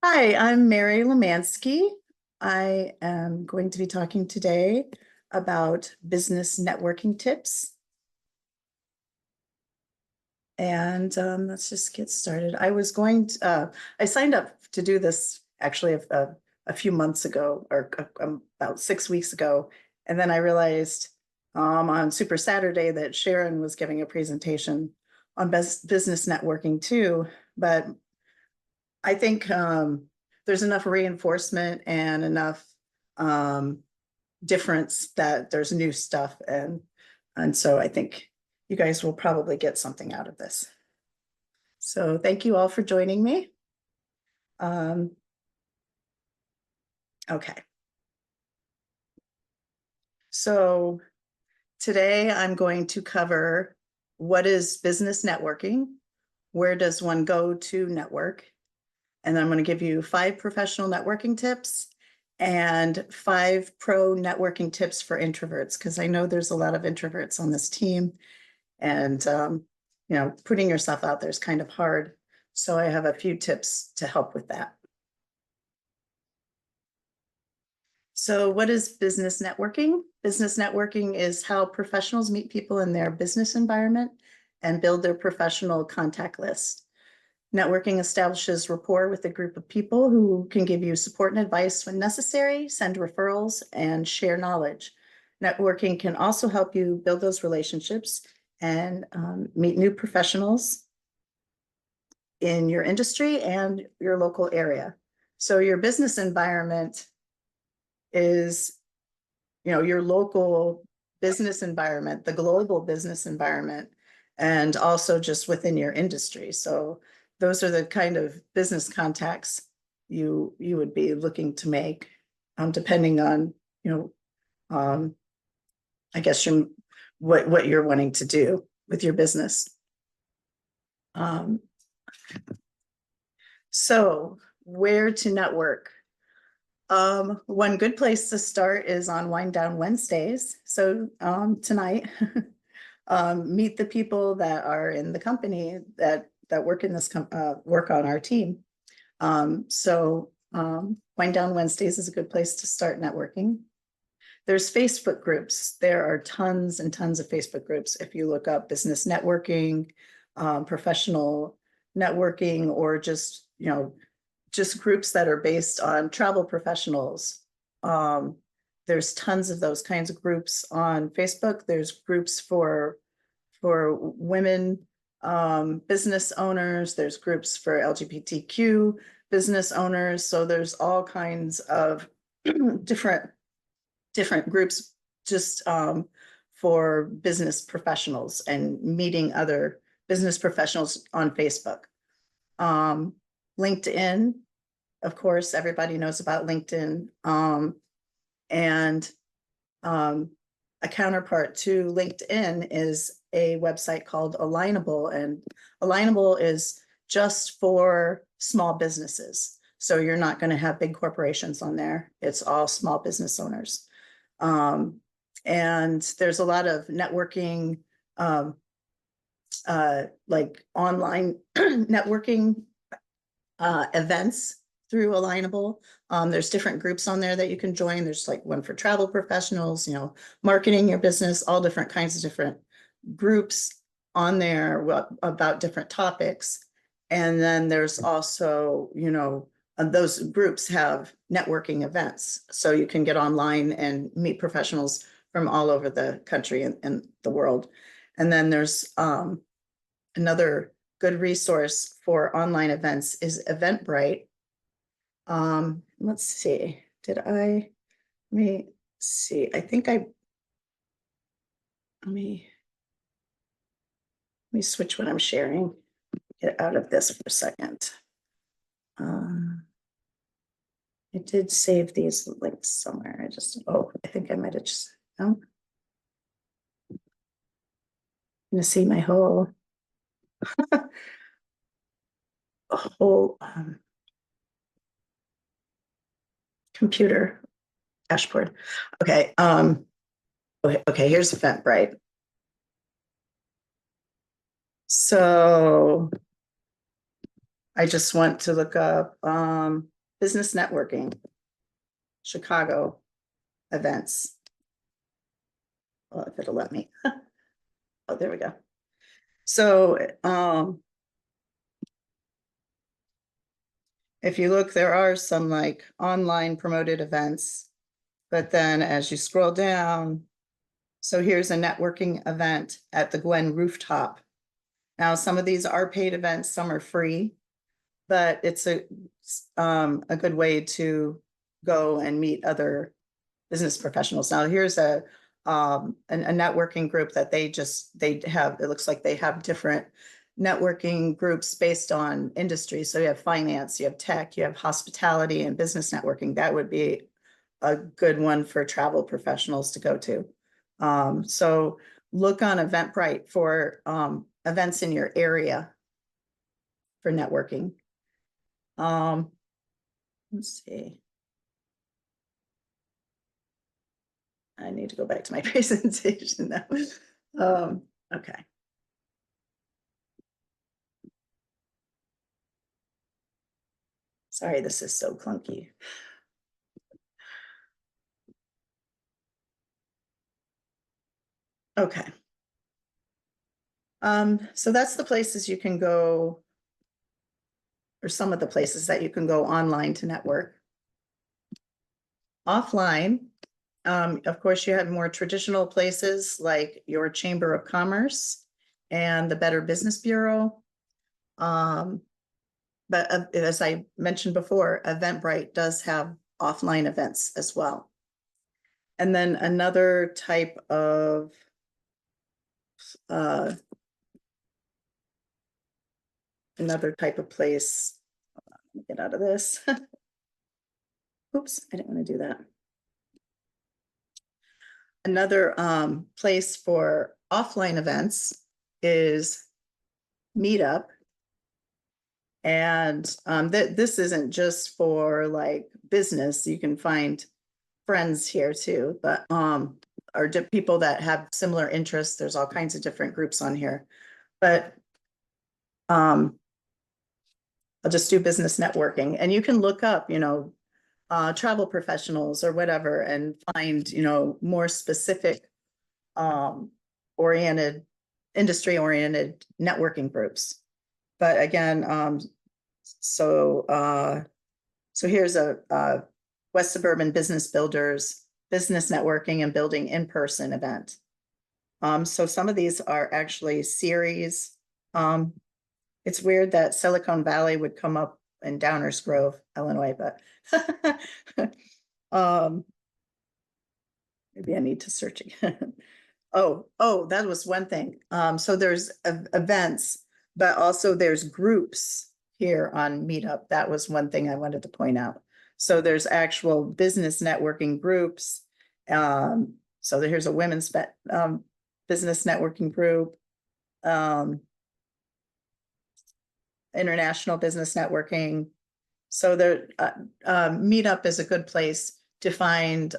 Hi, I'm Mary Lemansky. I am going to be talking today about business networking tips. And let's just get started. I signed up to do this actually a few months ago, or about 6 weeks ago. And then I realized on Super Saturday that Sharon was giving a presentation on business networking too. But I think there's enough reinforcement and enough um, difference that there's new stuff, and so I think you guys will probably get something out of this. So thank you all for joining me. Um, okay, so today I'm going to cover what is business networking, where does one go to network, and I'm going to give you 5 professional networking tips and 5 pro networking tips for introverts, because I know there's a lot of introverts on this team, and putting yourself out there is kind of hard. So I have a few tips to help with that. So what is business networking? Business networking is how professionals meet people in their business environment and build their professional contact list. Networking establishes rapport with a group of people who can give you support and advice when necessary, send referrals, and share knowledge. Networking can also help you build those relationships and meet new professionals in your industry and your local area. So your business environment is, your local business environment, the global business environment, and also just within your industry. So those are the kind of business contacts you would be looking to make, depending on, I guess what you're wanting to do with your business. So where to network? One good place to start is on Wind Down Wednesdays. So tonight, meet the people that are in the company that work in this work on our team. Wind Down Wednesdays is a good place to start networking. There's Facebook groups. There are tons and tons of Facebook groups. If you look up business networking, professional networking, or just groups that are based on travel professionals. There's tons of those kinds of groups on Facebook. There's groups for women business owners. There's groups for LGBTQ business owners. So there's all kinds of different groups just for business professionals and meeting other business professionals on Facebook. LinkedIn, of course, everybody knows about LinkedIn. A counterpart to LinkedIn is a website called Alignable, and Alignable is just for small businesses. So you're not going to have big corporations on there. It's all small business owners. And there's a lot of networking, like online networking events through Alignable. There's different groups on there that you can join. There's like one for travel professionals, marketing your business, all different kinds of different groups on there about different topics. And then there's also, those groups have networking events. So you can get online and meet professionals from all over the country and the world. And then there's another good resource for online events is Eventbrite. Let's see. Let me see. I think let me switch what I'm sharing. Get out of this for a second. I did save these links somewhere. I think I might have just, I'm gonna see my whole computer dashboard. Okay. Okay, here's Eventbrite. So I just want to look up business networking, Chicago events. Well, if it'll let me. Oh, there we go. So, if you look, there are some like online promoted events, but then as you scroll down, so here's a networking event at the Gwen rooftop. Now, some of these are paid events, some are free, but it's a good way to go and meet other business professionals. Now, here's a networking group that they have, it looks like they have different networking groups based on industry. So you have finance, you have tech, you have hospitality and business networking. That would be a good one for travel professionals to go to. So look on Eventbrite for events in your area for networking. Let's see. I need to go back to my presentation now. Okay. Sorry, this is so clunky. Okay. So that's the places you can go, or some of the places that you can go online to network. Offline, of course, you have more traditional places like your Chamber of Commerce and the Better Business Bureau. But as I mentioned before, Eventbrite does have offline events as well. And then another type of place. Let me get out of this. Oops, I didn't want to do that. Another place for offline events is Meetup. And this isn't just for like business. You can find friends here too, but or people that have similar interests. There's all kinds of different groups on here, but I'll just do business networking, and you can look up, travel professionals or whatever, and find, more specific industry oriented networking groups. But again, so here's a West Suburban Business Builders Business Networking and Building in-Person event. So some of these are actually series. It's weird that Silicon Valley would come up in Downers Grove, Illinois, but maybe I need to search again. Oh, that was one thing. So there's events, but also there's groups here on Meetup. That was one thing I wanted to point out. So there's actual business networking groups. So here's a women's business networking group, international business networking. So Meetup is a good place to find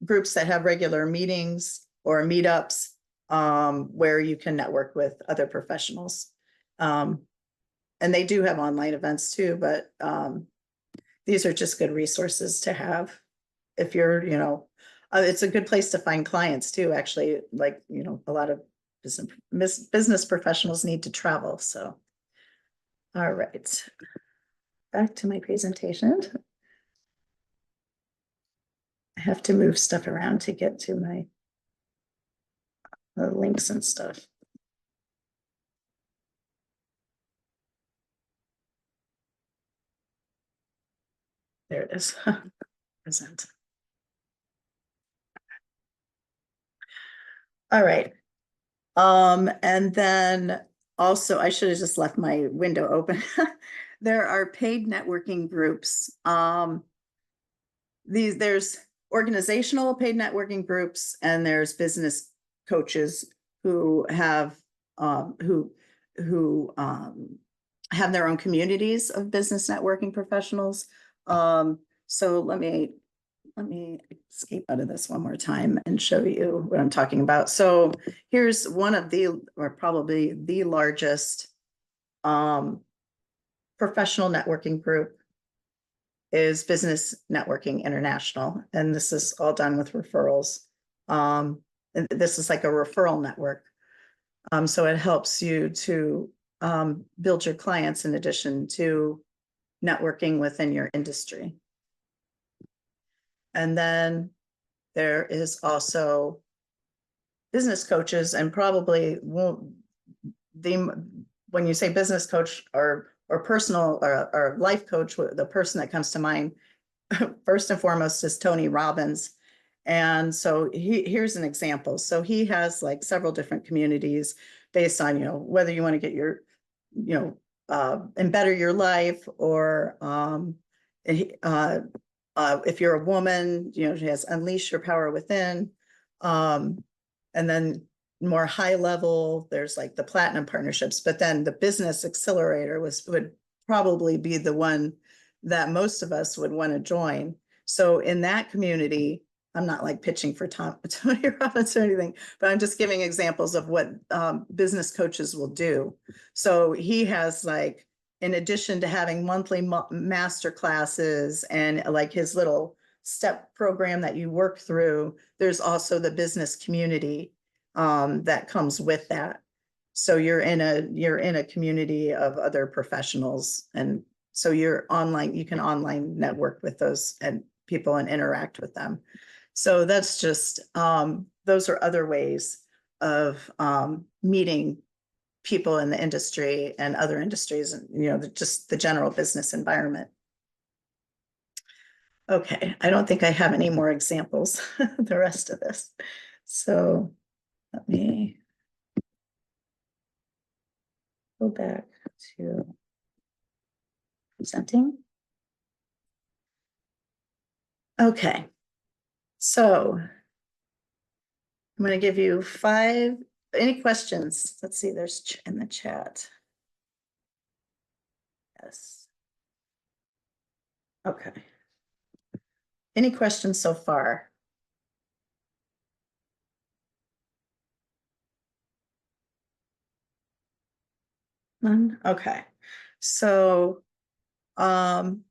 groups that have regular meetings or meetups where you can network with other professionals. And they do have online events too, but these are just good resources to have if you're, it's a good place to find clients too, actually. Like, a lot of business professionals need to travel. So, all right, back to my presentation. I have to move stuff around to get to my links and stuff. There it is. Present. All right. And then also, I should have just left my window open. There are paid networking groups. There's organizational paid networking groups, and there's business coaches who have have their own communities of business networking professionals. So let me escape out of this one more time and show you what I'm talking about. So here's one of or probably the largest professional networking group is Business Networking International, and this is all done with referrals. And this is like a referral network. So it helps you to build your clients in addition to networking within your industry. And then there is also business coaches, and probably won't when you say business coach or personal or life coach, the person that comes to mind first and foremost is Tony Robbins. And so here's an example. So he has like several different communities based on, whether you want to get your, and better your life, or if you're a woman, he has Unleash Your Power Within. And then more high level, there's like the platinum partnerships, but then the business accelerator would probably be the one that most of us would want to join. So in that community, I'm not like pitching for Tony Robbins or anything, but I'm just giving examples of what business coaches will do. So he has like, in addition to having monthly master classes and like his little step program that you work through, there's also the business community that comes with that. So you're in a community of other professionals, and so you can online network with those and people and interact with them. So that's just those are other ways of meeting people in the industry and other industries, and just the general business environment. Okay, I don't think I have any more examples the rest of this. So let me go back to presenting. Okay, so I'm going to give you 5. Any questions? Let's see, there's in the chat. Yes. Okay. Any questions so far? None? Okay. So I'm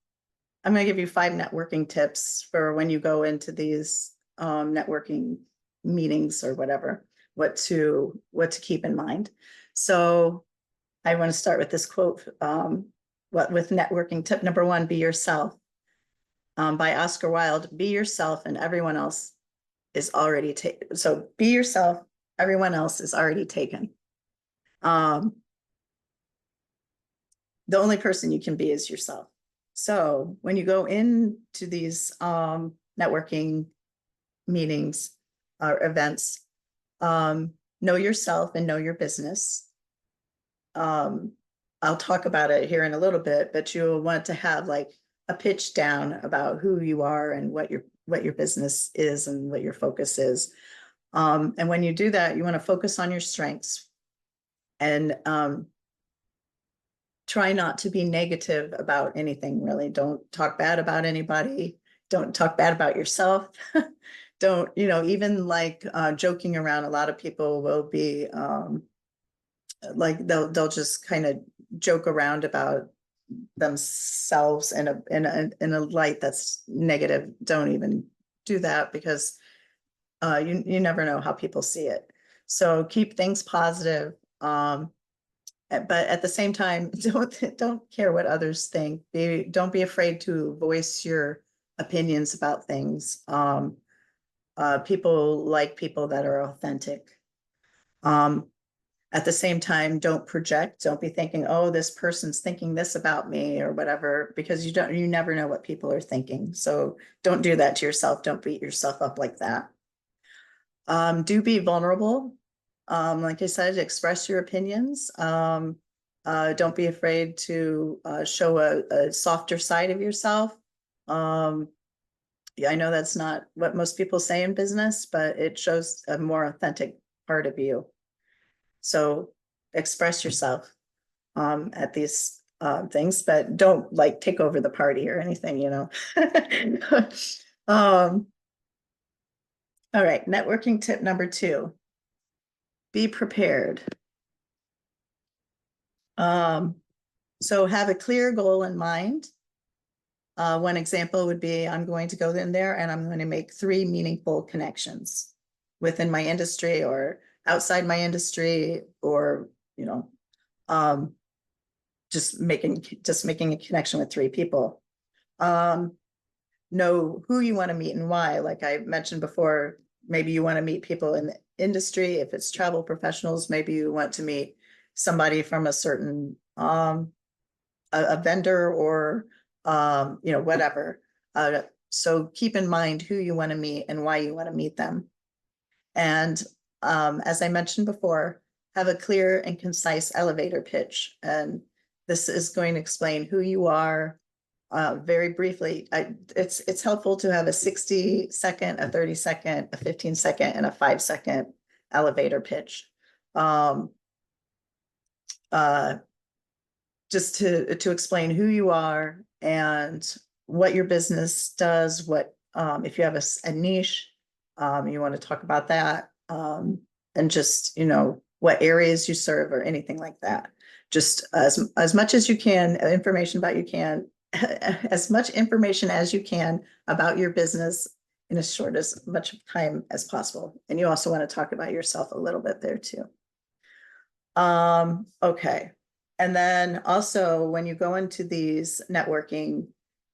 going to give you 5 networking tips for when you go into these networking meetings or whatever, what to keep in mind. So I want to start with this quote, with networking tip number 1, be yourself, by Oscar Wilde. Be yourself and everyone else is already taken. So be yourself, everyone else is already taken. The only person you can be is yourself. So when you go into these networking meetings or events, know yourself and know your business. I'll talk about it here in a little bit, but you'll want to have like a pitch down about who you are and what your business is and what your focus is. And when you do that, you want to focus on your strengths and try not to be negative about anything, really. Don't talk bad about anybody. Don't talk bad about yourself. Don't, even like joking around. A lot of people will be like they'll just kind of joke around about themselves in a light that's negative. Don't even do that, because you never know how people see it. So keep things positive. But at the same time, don't care what others think. Don't be afraid to voice your opinions about things. People like people that are authentic. At the same time, don't project. Don't be thinking, oh, this person's thinking this about me or whatever, because you never know what people are thinking. So don't do that to yourself. Don't beat yourself up like that. Do be vulnerable. Like I said, express your opinions. Don't be afraid to show a softer side of yourself. Yeah, I know that's not what most people say in business, but it shows a more authentic part of you. So express yourself at these things, but don't like take over the party or anything, All right, networking tip number 2, be prepared. So have a clear goal in mind. One example would be I'm going to go in there and I'm going to make 3 meaningful connections within my industry or outside my industry, or, you know, um, just making a connection with 3 people. Know who you want to meet and why. Like I mentioned before, maybe you want to meet people in the industry. If it's travel professionals, maybe you want to meet somebody from a certain a vendor or you know, whatever. So keep in mind who you want to meet and why you want to meet them. And as I mentioned before, have a clear and concise elevator pitch. And this is going to explain who you are very briefly. It's helpful to have a 60-second, a 30-second, a 15-second, and a 5-second elevator pitch. Just to explain who you are and what your business does, what if you have a niche, you want to talk about that, and just, you know, what areas you serve or anything like that. Just as much as you can, information about you can, as much information as you can about your business in as short as much time as possible. And you also want to talk about yourself a little bit there too. Okay. And then also when you go into these networking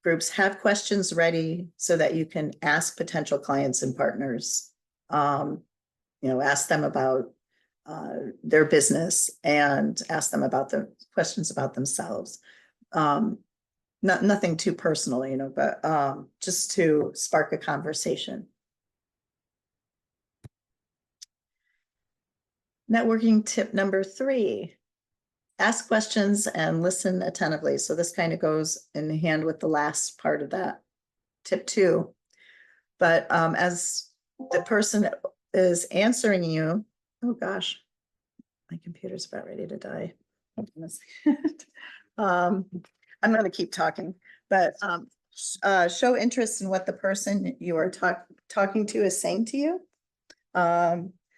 groups, have questions ready so that you can ask potential clients and partners. You know, ask them about their business and ask them about the questions about themselves. Nothing too personal, you know, but just to spark a conversation. Networking tip number 3. Ask questions and listen attentively. So this kind of goes in hand with the last part of that tip 2. But as the person is answering you, oh gosh, my computer's about ready to die. Hold on a second. I'm going to keep talking, but show interest in what the person you are talking to is saying to you.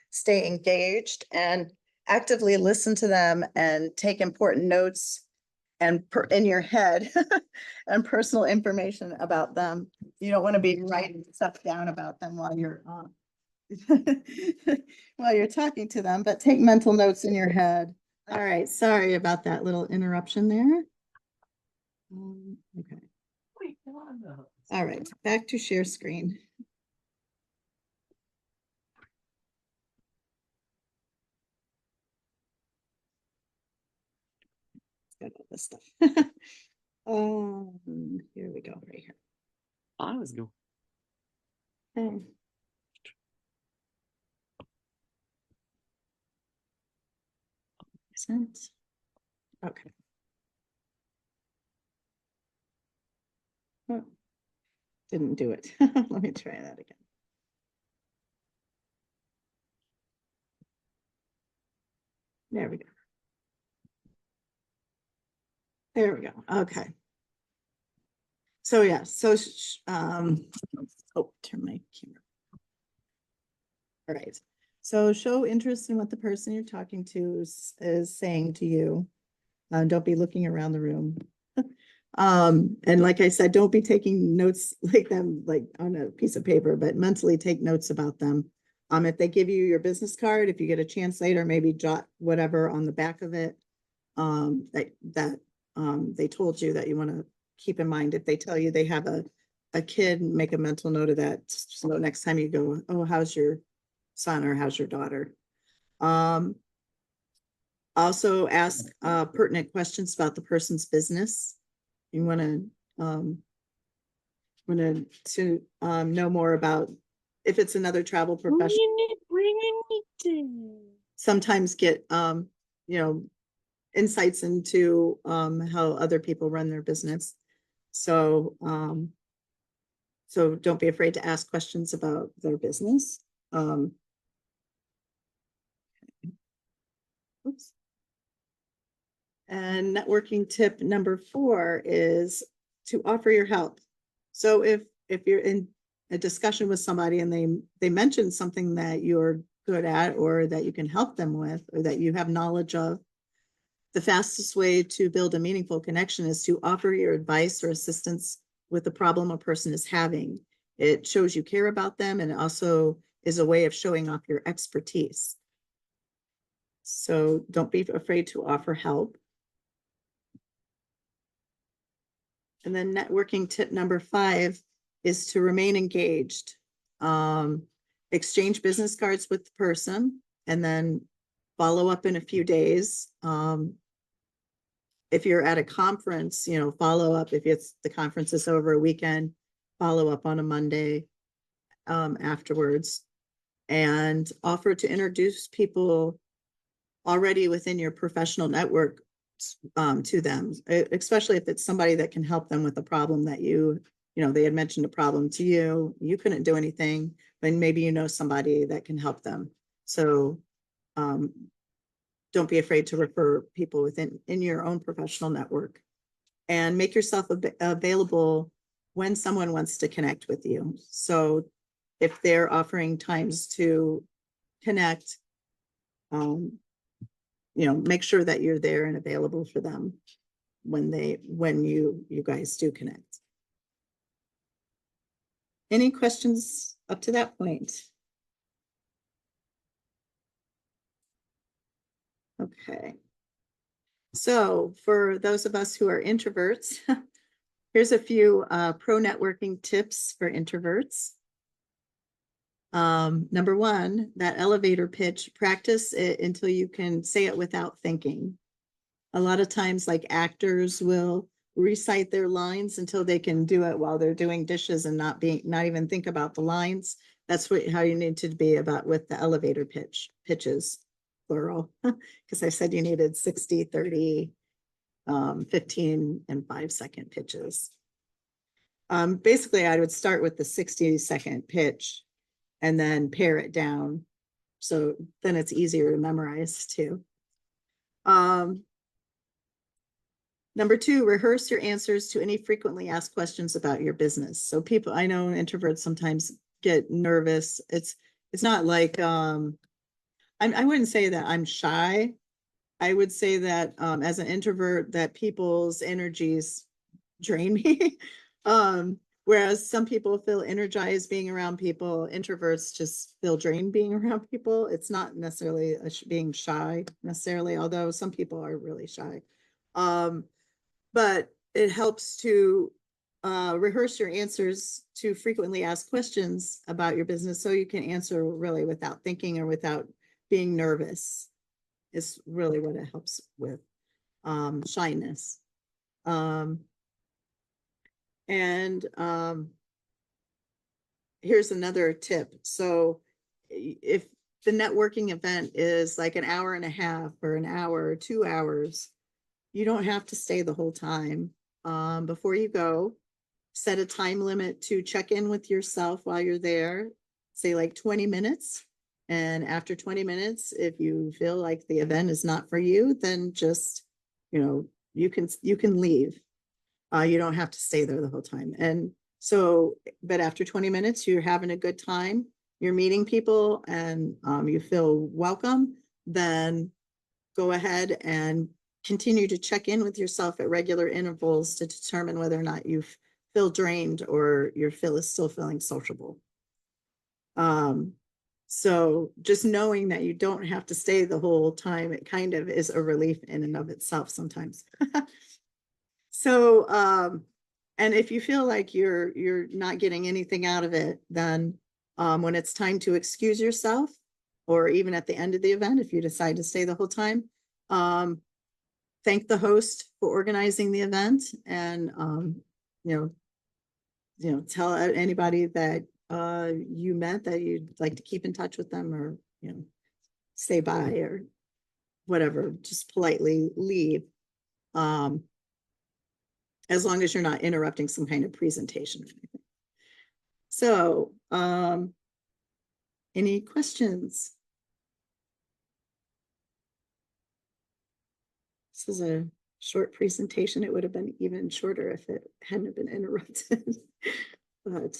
Stay engaged and actively listen to them and take important notes and in your head and personal information about them. You don't want to be writing stuff down about them while you're while you're talking to them, but take mental notes in your head. All right, sorry about that little interruption there. Okay. All right, back to share screen. Got all this stuff. Here we go, right here. I was go. Okay. Sense. Okay. Oh, didn't do it. Let me try that again. There we go. There we go. Okay. So yeah, so oh, turn my camera. All right. So show interest in what the person you're talking to is saying to you. Don't be looking around the room. And like I said, don't be taking notes like them, like on a piece of paper, but mentally take notes about them. If they give you your business card, if you get a chance later, maybe jot whatever on the back of it, that they told you that you want to keep in mind. If they tell you they have a kid, make a mental note of that. So next time you go, oh, how's your son or how's your daughter? Also ask pertinent questions about the person's business. You want to know more about if it's another travel professional. Sometimes get you know, insights into how other people run their business. So so don't be afraid to ask questions about their business. Oops. And networking tip number 4 is to offer your help. So if you're in a discussion with somebody and they mention something that you're good at or that you can help them with or that you have knowledge of, the fastest way to build a meaningful connection is to offer your advice or assistance with the problem a person is having. It shows you care about them, and it also is a way of showing off your expertise. So don't be afraid to offer help. And then networking tip number 5 is to remain engaged. Exchange business cards with the person and then follow up in a few days. If you're at a conference, follow up. If it's the conference is over a weekend, follow up on a Monday afterwards, and offer to introduce people already within your professional network to them, especially if it's somebody that can help them with a problem that they had mentioned a problem to you. You couldn't do anything, but maybe you know somebody that can help them. So don't be afraid to refer people in your own professional network, and make yourself available when someone wants to connect with you. So if they're offering times to connect, make sure that you're there and available for them when you guys do connect. Any questions up to that point? Okay. So for those of us who are introverts, here's a few pro networking tips for introverts. Number 1, that elevator pitch, practice it until you can say it without thinking. A lot of times, like actors will recite their lines until they can do it while they're doing dishes and not even think about the lines. That's how you need to be about with the elevator pitches, plural, because I said you needed 60, 30, 15, and 5-second pitches. Basically, I would start with the 60-second pitch and then pare it down. So then it's easier to memorize too. Number 2, rehearse your answers to any frequently asked questions about your business. So I know introverts sometimes get nervous. It's not like, I wouldn't say that I'm shy. I would say that as an introvert, that people's energies drain me. Whereas some people feel energized being around people, introverts just feel drained being around people. It's not necessarily being shy necessarily, although some people are really shy. But it helps to rehearse your answers to frequently asked questions about your business so you can answer really without thinking or without being nervous. Is really what it helps with shyness. Here's another tip. So if the networking event is like an hour and a half or an hour or 2 hours, you don't have to stay the whole time. Before you go, set a time limit to check in with yourself while you're there, say like 20 minutes. And after 20 minutes, if you feel like the event is not for you, then just, you can leave. You don't have to stay there the whole time. And so, but after 20 minutes, you're having a good time, you're meeting people, and you feel welcome, then go ahead and continue to check in with yourself at regular intervals to determine whether or not you feel drained or your is still feeling sociable. So just knowing that you don't have to stay the whole time, it kind of is a relief in and of itself sometimes. So, and if you feel like you're not getting anything out of it, then when it's time to excuse yourself, or even at the end of the event, if you decide to stay the whole time, thank the host for organizing the event, and tell anybody that you met that you'd like to keep in touch with them, or stay by or whatever. Just politely leave, as long as you're not interrupting some kind of presentation or anything. So, any questions? This is a short presentation. It would have been even shorter if it hadn't been interrupted. But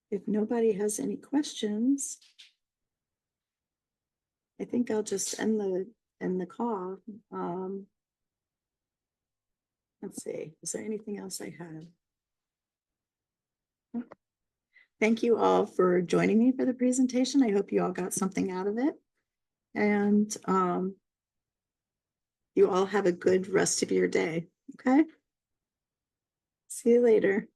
if nobody has any questions, I think I'll just end the end the call. Let's see, is there anything else I have? Thank you all for joining me for the presentation. I hope you all got something out of it. And you all have a good rest of your day. Okay. See you later.